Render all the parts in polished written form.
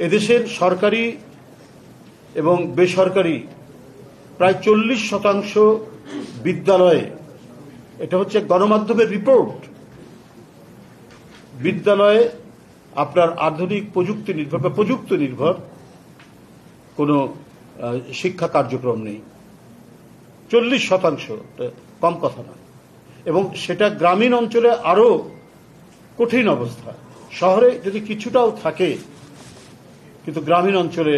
এদেশের সরকারি এবং বেসরকারি প্রায় 40% বিদ্যালয়ে, এটা হচ্ছে গণমাধ্যমের রিপোর্ট, বিদ্যালয়ে আপনার আধুনিক প্রযুক্তি নির্ভর বা প্রযুক্তি নির্ভর কোনো শিক্ষা কার্যক্রম নেই। 40%, কম কথা না। এবং সেটা গ্রামীণ অঞ্চলে আরো কঠিন অবস্থা। শহরে যদি কিছুটাও থাকে, কিন্তু গ্রামীণ অঞ্চলে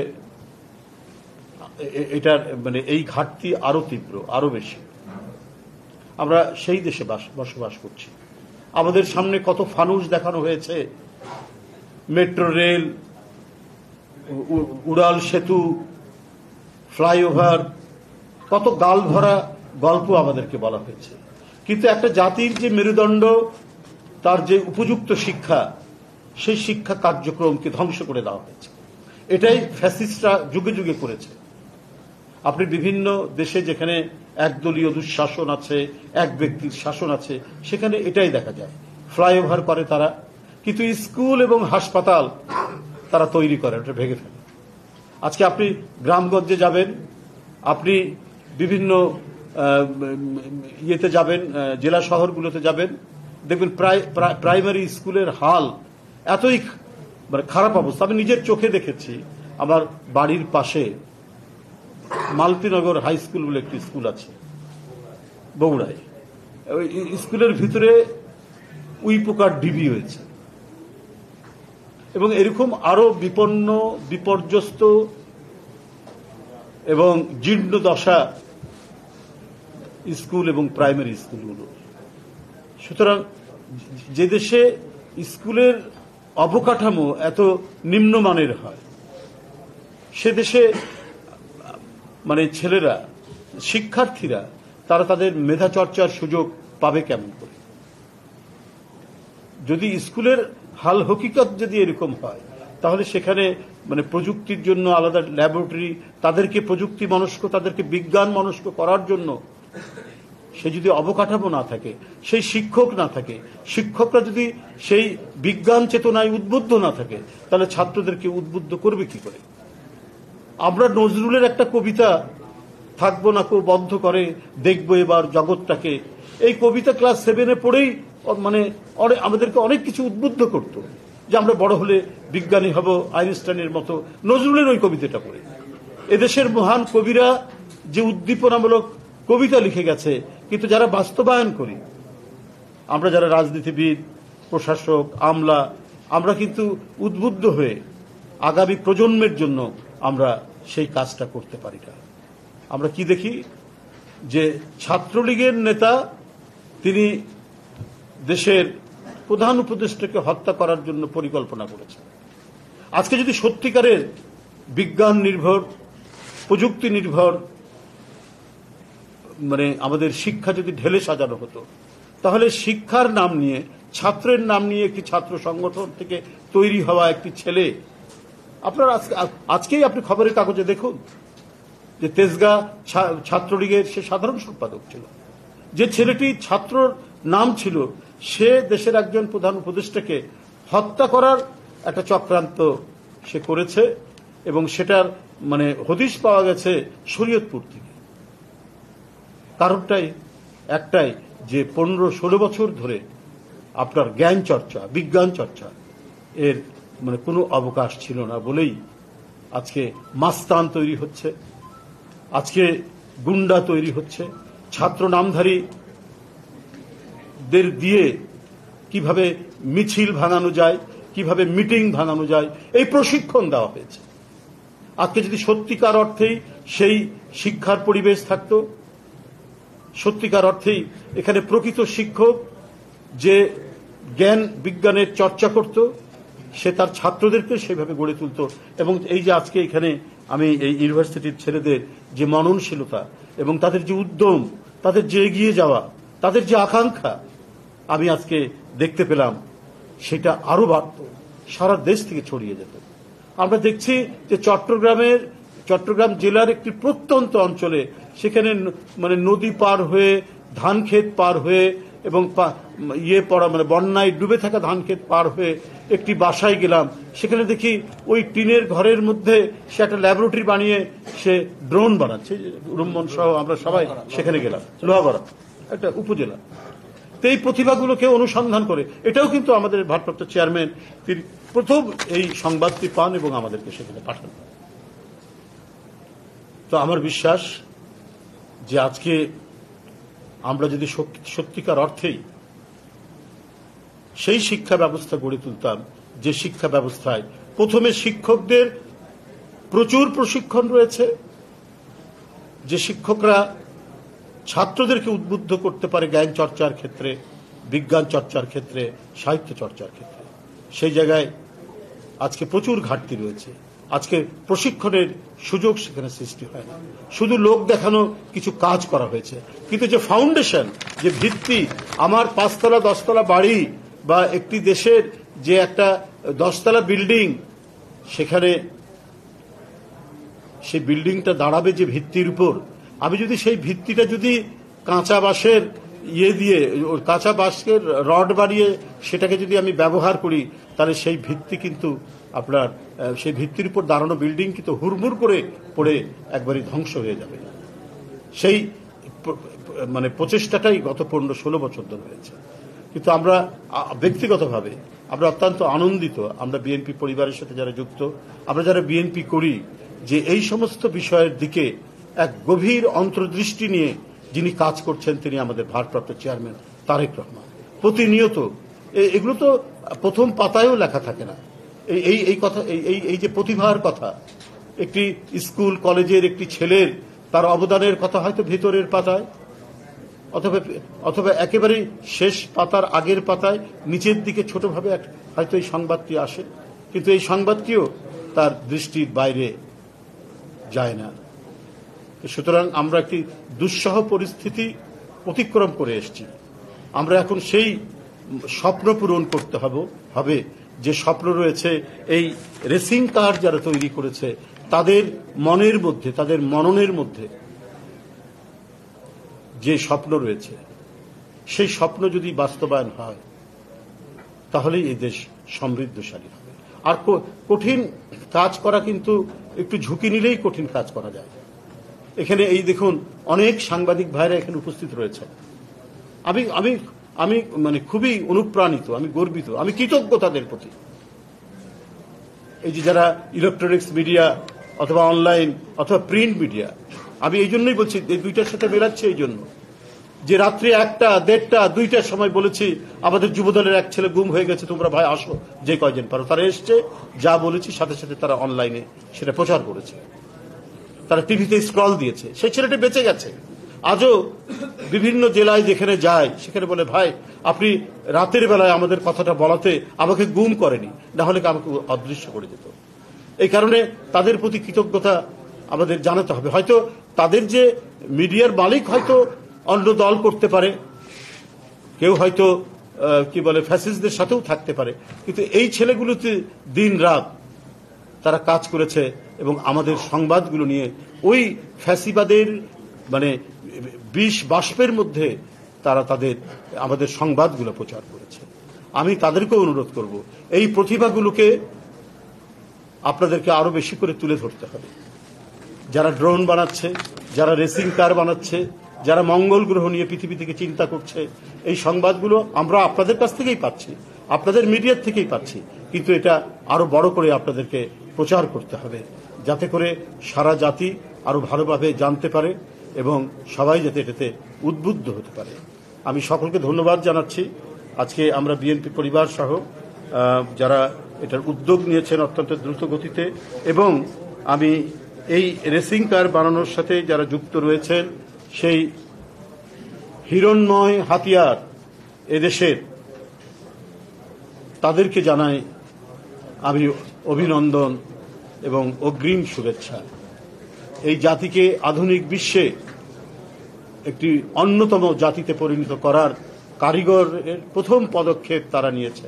এটার মানে এই ঘাটতি আরো তীব্র, আরো বেশি। আমরা সেই দেশে বসবাস করছি। আমাদের সামনে কত ফানুস দেখানো হয়েছে, মেট্রো রেল, উড়াল সেতু, ফ্লাইওভার, কত গাল ভরা গল্প আমাদেরকে বলা হয়েছে। কিন্তু একটা জাতির যে মেরুদণ্ড, তার যে উপযুক্ত শিক্ষা, সেই শিক্ষা কার্যক্রমকে ধ্বংস করে দেওয়া হয়েছে। এটাই ফ্যাসিস্টরা যুগে যুগে করেছে। আপনি বিভিন্ন দেশে যেখানে একদলীয় দুঃশাসন আছে, এক ব্যক্তির শাসন আছে, সেখানে এটাই দেখা যায়। ফ্লাইওভার করে তারা, কিন্তু স্কুল এবং হাসপাতাল তারা তৈরি করে, ওটা ভেঙে ফেলে। আজকে আপনি গ্রামগঞ্জে যাবেন, আপনি বিভিন্ন ইয়েতে যাবেন, জেলা শহরগুলোতে যাবেন, দেখবেন প্রাইমারি স্কুলের হাল এতই মানে খারাপ অবস্থা। আমি নিজের চোখে দেখেছি। আমার বাড়ির পাশে মালতীনগর হাই স্কুল বলে একটি স্কুল আছে বগুড়ায়। ওই স্কুলের ভিতরে উইপোকার ডিবি হয়েছে, এবং এরকম আরো বিপন্ন, বিপর্যস্ত এবং জীর্ণ দশা স্কুল এবং প্রাইমারি স্কুলগুলো। সুতরাং যে দেশে স্কুলের অবকাঠামো এত নিম্নমানের হয়, সে দেশে মানে ছেলেরা, শিক্ষার্থীরা, তারা তাদের মেধা চর্চার সুযোগ পাবে কেমন করে? যদি স্কুলের হাল হকিকত যদি এরকম হয়, তাহলে সেখানে মানে প্রযুক্তির জন্য আলাদা ল্যাবরেটরি, তাদেরকে প্রযুক্তি মনস্ক, তাদেরকে বিজ্ঞান মনস্ক করার জন্য সে যদি অবকাঠামো না থাকে, সেই শিক্ষক না থাকে, শিক্ষকরা যদি সেই বিজ্ঞান চেতনায় উদ্বুদ্ধ না থাকে, তাহলে ছাত্রদেরকে উদ্বুদ্ধ করবে কি করে? আমরা নজরুলের একটা কবিতা, থাকবো না কেউ বন্ধ করে, দেখবো এবার জগৎটাকে, এই কবিতা ক্লাস 7-এ পড়েই মানে আমাদেরকে অনেক কিছু উদ্বুদ্ধ করতো, যে আমরা বড় হলে বিজ্ঞানী হব আইনস্টাইনের মতো। নজরুলের ওই কবিতাটা পড়ে এদেশের মহান কবিরা যে উদ্দীপনামূলক কবিতা লিখে গেছে, কিন্তু যারা বাস্তবায়ন করি, আমরা যারা রাজনীতিবিদ, প্রশাসক, আমলা, আমরা কিন্তু উদ্বুদ্ধ হয়ে আগামী প্রজন্মের জন্য আমরা সেই কাজটা করতে পারি না। আমরা কি দেখি, যে ছাত্রলীগের নেতা তিনি দেশের প্রধান উপদেষ্টাকে হত্যা করার জন্য পরিকল্পনা করেছেন। আজকে যদি সত্যিকারের বিজ্ঞান নির্ভর, প্রযুক্তি নির্ভর মানে আমাদের শিক্ষা যদি ঢেলে সাজানো হতো, তাহলে শিক্ষার নাম নিয়ে, ছাত্রের নাম নিয়ে একটি ছাত্র সংগঠন থেকে তৈরি হওয়া একটি ছেলে, আপনার আজকেই আপনি খবরের কাগজে দেখুন যে তেজগাঁ ছাত্রলীগের সে সাধারণ সম্পাদক ছিল। যে ছেলেটি ছাত্রর নাম ছিল, সে দেশের একজন প্রধান উপদেষ্টাকে হত্যা করার একটা চক্রান্ত সে করেছে, এবং সেটার মানে হদিশ পাওয়া গেছে শরীয়তপুর থেকে। কারণটাই একটাই, যে 15-16 বছর ধরে আপনার জ্ঞান চর্চা, বিজ্ঞান চর্চা এর মানে কোনো অবকাশ ছিল না বলেই আজকে মাস্তান তৈরি হচ্ছে, আজকে গুন্ডা তৈরি হচ্ছে। ছাত্র নামধারীদের দিয়ে কিভাবে মিছিল ভাঙানো যায়, কিভাবে মিটিং ভাঙানো যায়, এই প্রশিক্ষণ দেওয়া হয়েছে। আজকে যদি সত্যিকার অর্থেই সেই শিক্ষার পরিবেশ থাকতো, সত্যিকার অর্থেই এখানে প্রকৃত শিক্ষক যে জ্ঞান বিজ্ঞানের চর্চা করত, সে তার ছাত্রদেরকে সেভাবে গড়ে তুলত। এবং এই যে আজকে এখানে আমি এই ইউনিভার্সিটির ছেলেদের যে মননশীলতা এবং তাদের যে উদ্যম, তাদের যে এগিয়ে যাওয়া, তাদের যে আকাঙ্ক্ষা আমি আজকে দেখতে পেলাম, সেটা আরো বাড়ত, সারা দেশ থেকে ছড়িয়ে যেত। আমরা দেখছি যে চট্টগ্রাম জেলার একটি প্রত্যন্ত অঞ্চলে, সেখানে মানে নদী পার হয়ে, ধান ক্ষেত পার হয়ে এবং পড়া মানে বন্যায় ডুবে থাকা ধান ক্ষেত পার হয়ে একটি বাসায় গেলাম, সেখানে দেখি ওই টিনের ঘরের মধ্যে সে একটা ল্যাবরেটরি বানিয়ে সে ড্রোন বানাচ্ছে। রুম্মন সহ আমরা সবাই সেখানে গেলাম, লোহাগড়া একটা উপজেলা। তো এই প্রতিভাগুলোকে অনুসন্ধান করে, এটাও কিন্তু আমাদের ভারপ্রাপ্ত চেয়ারম্যান তিনি প্রথম এই সংবাদটি পান এবং আমাদেরকে সেখানে পাঠান। তো আমার বিশ্বাস যে আজকে আমরা যদি সত্যিকার অর্থেই সেই শিক্ষা ব্যবস্থা গড়ে তুলতাম, যে শিক্ষা ব্যবস্থায় প্রথমে শিক্ষকদের প্রচুর প্রশিক্ষণ রয়েছে, যে শিক্ষকরা ছাত্রদেরকে উদ্বুদ্ধ করতে পারে জ্ঞান চর্চার ক্ষেত্রে, বিজ্ঞান চর্চার ক্ষেত্রে, সাহিত্য চর্চার ক্ষেত্রে, সেই জায়গায় আজকে প্রচুর ঘাটতি রয়েছে। আজকে প্রশিক্ষণের সুযোগ সেখানে সৃষ্টি হয় না, শুধু লোক দেখানো কিছু কাজ করা হয়েছে। কিন্তু যে ফাউন্ডেশন, যে ভিত্তি, আমার 5 তলা 10 তলা বাড়ি বা একটি দেশের যে একটা 10 তলা বিল্ডিং, সেখানে সেই বিল্ডিংটা দাঁড়াবে যে ভিত্তির উপর, আমি যদি সেই ভিত্তিটা যদি কাঁচা বাঁশের দিয়ে কাঁচা বাঁশের রড বানিয়ে সেটাকে যদি আমি ব্যবহার করি, তাহলে সেই ভিত্তি কিন্তু আপনার সেই ভিত্তির উপর দাঁড়ানো বিল্ডিং কিন্তু হুড়মুড় করে পড়ে একবারই ধ্বংস হয়ে যাবে। সেই মানে প্রচেষ্টাটাই গত 15-16 বছর ধরে হয়েছে। কিন্তু আমরা ব্যক্তিগতভাবে আমরা অত্যন্ত আনন্দিত, আমরা বিএনপি পরিবারের সাথে যারা যুক্ত, আমরা যারা বিএনপি করি, যে এই সমস্ত বিষয়ের দিকে এক গভীর অন্তর্দৃষ্টি নিয়ে যিনি কাজ করছেন তিনি আমাদের ভারপ্রাপ্ত চেয়ারম্যান তারেক রহমান। প্রতিনিয়ত এগুলো তো প্রথম পাতায়ও লেখা থাকে না, এই কথা, এই যে প্রতিভার কথা, একটি স্কুল কলেজের একটি ছেলের তার অবদানের কথা হয়তো ভিতরের পাতায় অথবা একেবারে শেষ পাতার আগের পাতায় নিচের দিকে ছোটভাবে হয়তো এই সংবাদটি আসে, কিন্তু এই সংবাদটিও তার দৃষ্টির বাইরে যায় না। সুতরাং আমরা একটি দুঃসহ পরিস্থিতি অতিক্রম করে এসেছি। আমরা এখন সেই স্বপ্ন পূরণ করতে হবে যে স্বপ্ন রয়েছে এই রেসিং কার যারা তৈরি করেছে তাদের মনের মধ্যে, তাদের মননের মধ্যে যে স্বপ্ন রয়েছে, সেই স্বপ্ন যদি বাস্তবায়ন হয় তাহলেই এই দেশ সমৃদ্ধশালী হবে। আর কঠিন কাজ করা কিন্তু একটু ঝুঁকি নিলেই কঠিন কাজ করা যায়। এখানে এই দেখুন অনেক সাংবাদিক ভাইরা এখানে উপস্থিত রয়েছে। আমি আমি আমি মানে খুবই অনুপ্রাণিত, আমি গর্বিত, আমি কৃতজ্ঞ তাদের প্রতি। এই যে যারা ইলেকট্রনিক্স মিডিয়া অথবা অনলাইন অথবা প্রিন্ট মিডিয়া, আমি এই জন্যই বলছি, এই দুইটার সাথে মেলাচ্ছে এই জন্য যে রাত্রি 1টা, 1:30, 2টার সময় বলেছি আমাদের যুবদলের এক ছেলে গুম হয়ে গেছে, তোমরা ভাই আসো যে কয়জন পারো। তারা এসছে, যা বলেছি সাথে সাথে তারা অনলাইনে সেটা প্রচার করেছে, তারা টিভিতে স্ক্রল দিয়েছে, সেই ছেলেটা বেঁচে গেছে। আজও বিভিন্ন জেলায় যেখানে যায় সেখানে বলে ভাই আপনি রাতের বেলায় আমাদের কথাটা বলাতে আমাকে গুম করেনি, না হলে আমাকে অদৃশ্য করে যেত। এই কারণে তাদের প্রতি কৃতজ্ঞতা আমাদের জানাতে হবে। হয়তো তাদের যে মিডিয়ার মালিক হয়তো অন্য দল করতে পারে, কেউ হয়তো কি বলে ফ্যাসিস্টদের সাথেও থাকতে পারে, কিন্তু এই ছেলেগুলোতে দিন রাত তারা কাজ করেছে এবং আমাদের সংবাদগুলো নিয়ে ওই ফ্যাসিবাদের মানে বিষ বাষ্পের মধ্যে তারা আমাদের সংবাদগুলো প্রচার করেছে। আমি তাদেরকেও অনুরোধ করব, এই প্রতিভাগুলোকে আপনাদেরকে আরো বেশি করে তুলে ধরতে হবে। যারা ড্রোন বানাচ্ছে, যারা রেসিং কার বানাচ্ছে, যারা মঙ্গল গ্রহ নিয়ে পৃথিবী থেকে চিন্তা করছে, এই সংবাদগুলো আমরা আপনাদের কাছ থেকেই পাচ্ছি, আপনাদের মিডিয়ার থেকেই পাচ্ছি, কিন্তু এটা আরো বড় করে আপনাদেরকে প্রচার করতে হবে, যাতে করে সারা জাতি আরো ভালোভাবে জানতে পারে এবং সবাই যাতে এটাতে উদ্বুদ্ধ হতে পারে। আমি সকলকে ধন্যবাদ জানাচ্ছি। আজকে আমরা বিএনপি পরিবার সহ যারা এটার উদ্যোগ নিয়েছেন অত্যন্ত দ্রুত গতিতে, এবং আমি এই রেসিং কার বানানোর সাথে যারা যুক্ত রয়েছেন সেই হিরণ্ময় হাতিয়ার এদেশের, তাদেরকে জানাই আমি অভিনন্দন এবং অগ্রিম শুভেচ্ছা। এই জাতিকে আধুনিক বিশ্বে একটি অন্যতম জাতিতে পরিণত করার কারিগরের প্রথম পদক্ষেপ তারা নিয়েছে।